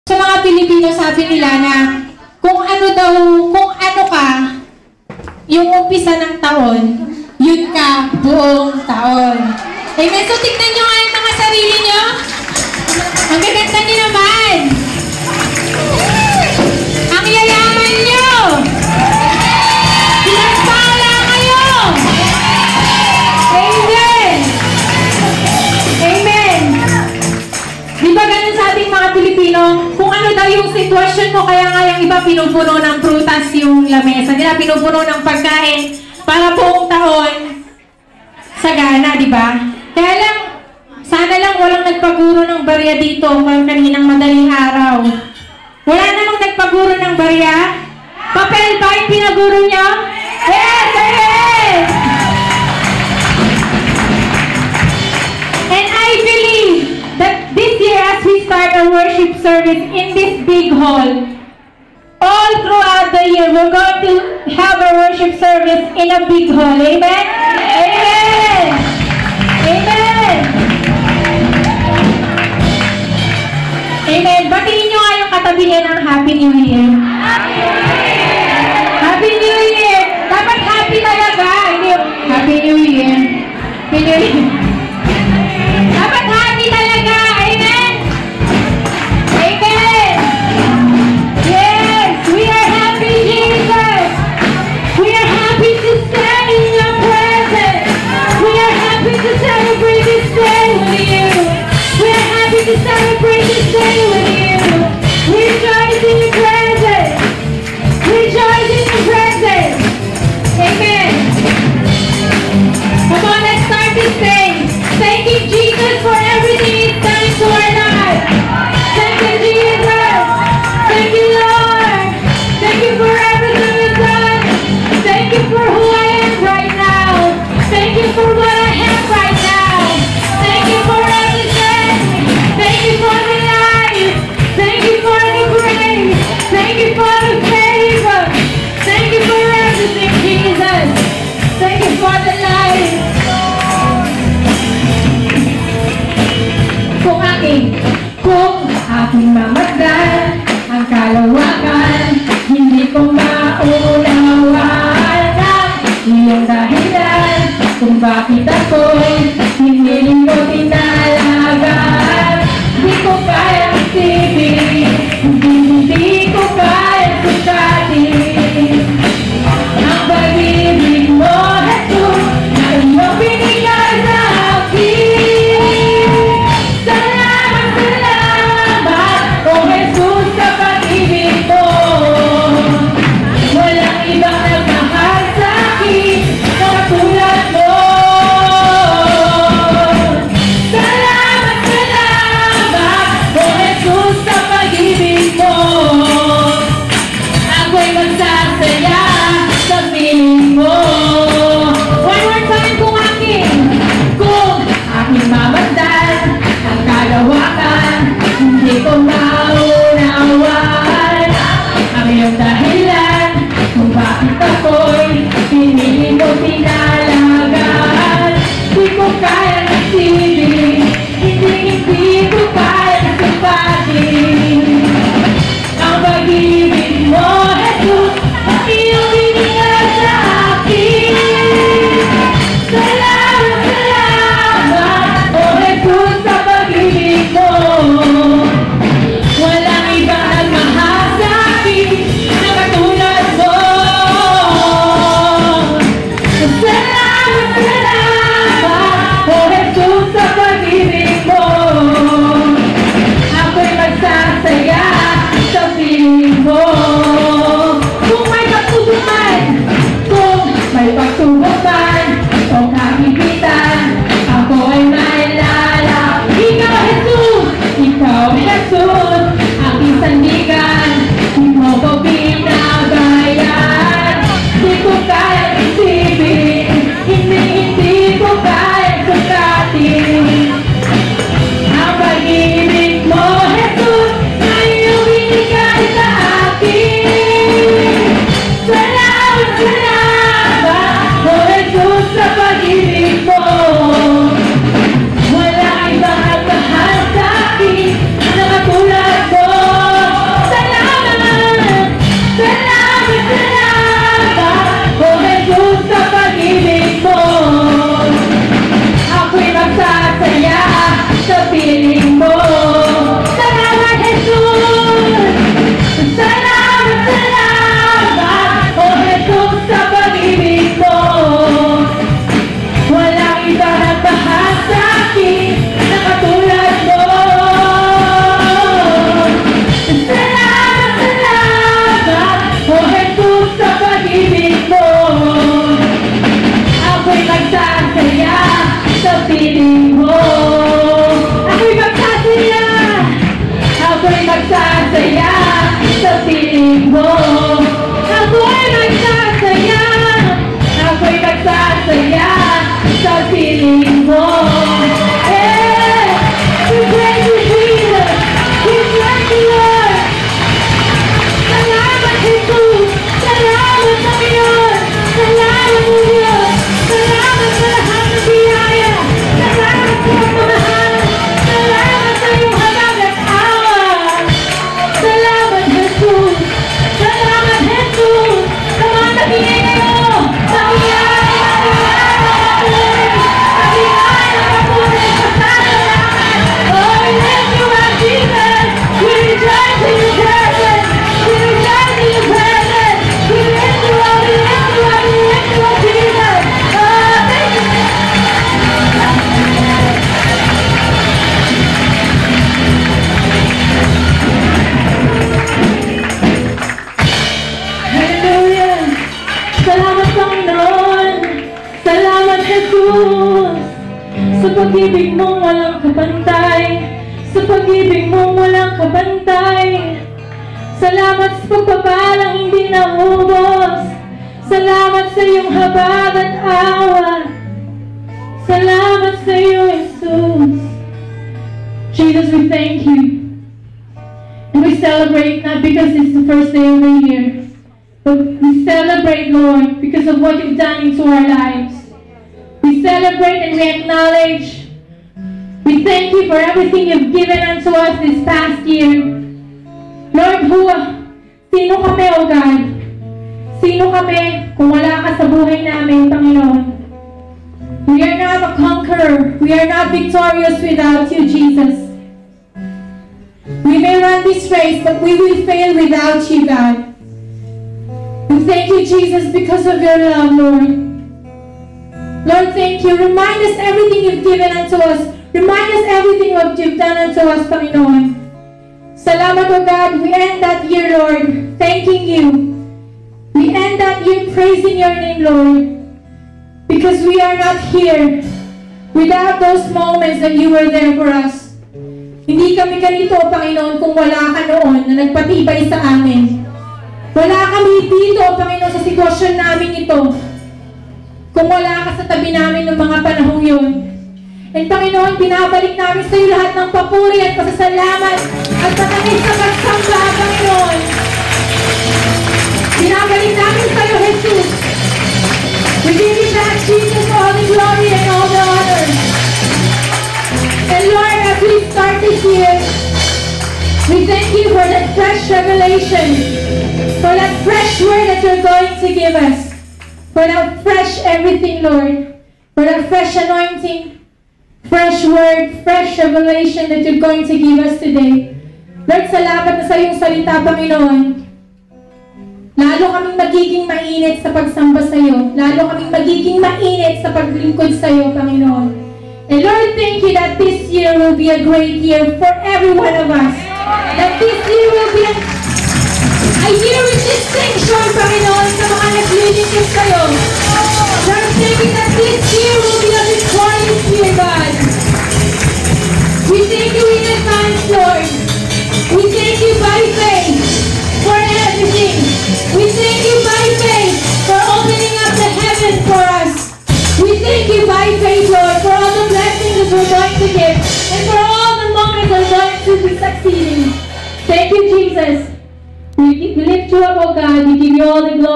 Sa mga Pilipino, sabi nila na kung ano ka, yung umpisa ng taon, yun ka buong taon. Amen? So, tignan nyo nga yung mga sarili nyo. Ang gaganda nyo naman. Ang yayaman nyo. Pinagpala kayo. Amen. Amen. Di ba ganun sa ating mga Pilipino? Kung ano daw yung sitwasyon mo, kaya nga yung iba pinupuno ng prutas yung lamesa nila, pinupuno ng pagkain para buong taon sagana, di ba? Kaya lang, sana lang walang nagpaguro ng barya dito kaninang madaling araw. Wala namang nagpaguro ng barya? Papel ba yung pinaguro niyo? Yes! Yes! And I believe that this year as we start our worship service in this big hall, all throughout the year, we're going to have a worship service in a big hall. Amen? Amen! Amen! Amen. Batiin nyo nga yung katabi niya ng Happy New Year. Happy New Year! Dapat happy talaga. Hindi, Happy New Year. Happy New Year. Dapat happy talaga. Amen? Amen! Yes! We are happy, Jesus! We are happy to stand in your presence! We are happy to celebrate this day with you! We are happy to celebrate this day with you! We rejoice in your presence! We nagsasaya sa piling mo. Ako'y nagsasaya, ako'y nagsasaya sa piling mo. Eh, we praise you, Jesus. We praise you, Lord. Salamat, Jesus. Salamat, Panginoon. Salamat, Diyos. Salamat sa lahat ng biyaya. Salamat sa pagmamahal. Salamat sa iyong habag at awa. Salamat, Jesus. Salamat, Jesus. Sa mga nabigay kayo. Sa biyaya, sa biyaya na kapunin sa salamat. Oh, we lift you up, Jesus. We rejoice in your presence. We rejoice in your presence. We lift you up, we lift you up, we lift you up, Jesus. Oh, thank you. Hallelujah. Salamat, Panginoon. Salamat, Jesus. Sa pag-ibig mong walang kapantay. Sa pag-ibig mong walang kapantay. Salamat sa pagpapalang hindi naubos. Salamat sa iyong habag at awa. Salamat sa iyo, Jesus. Jesus, we thank you. And we celebrate not because it's the first day of the year, but we celebrate, Lord, because of what you've done into our lives. We celebrate and we acknowledge. We thank you for everything you've given unto us this past year. Lord, sino kami, O God? Sino kami kung wala ka sa buhay namin, Panginoon? We are not a conqueror. We are not victorious without you, Jesus. We may run this race, but we will fail without you, God. We thank you, Jesus, because of your love, Lord. Lord, thank you. Remind us everything you've given unto us. Remind us everything what you've done unto us, Panginoon. Salamat, O God. We end that year, Lord, thanking you. We end that year praising your name, Lord. Because we are not here without those moments that you were there for us. Hindi kami ganito, Panginoon, kung wala ka noon na nagpatibay sa amin. Wala kami dito, Panginoon, sa sitwasyon namin ito. Kung wala ka sa tabi namin ng mga panahong yun. And Panginoon, binabalik namin sa iyo lahat ng papuri at pasasalamat at patamis sa pagsamba, Panginoon. Binabalik namin sa iyo, Jesus. We give you back, Jesus, all the glory and all the honor. And Lord, as we start this year, we thank you for that fresh revelation, for that fresh word that you're going to give us, for that fresh everything, Lord, for that fresh anointing, fresh word, fresh revelation that you're going to give us today. Lord, salamat na sa iyong salita, Panginoon. Lalo kaming magiging mainit sa pagsamba sa iyo. Lalo kaming magiging mainit sa paglingkod sa iyo, Panginoon. And Lord, thank you that this year will be a great year for every one of us. That this year will be a year with distinction, Panginoon, sa mga naglilingkod sa iyo. Lord, thank you that this year will be a victorious year, God. We thank you in advance, Lord. We thank you by faith for everything. We thank you by faith for opening up the heaven for us. We thank you by faith, Lord, for all the blessings that we're going to give and for all the moments we're going to be succeeding. Thank you, Jesus. We lift you up, oh God. We give you all the glory.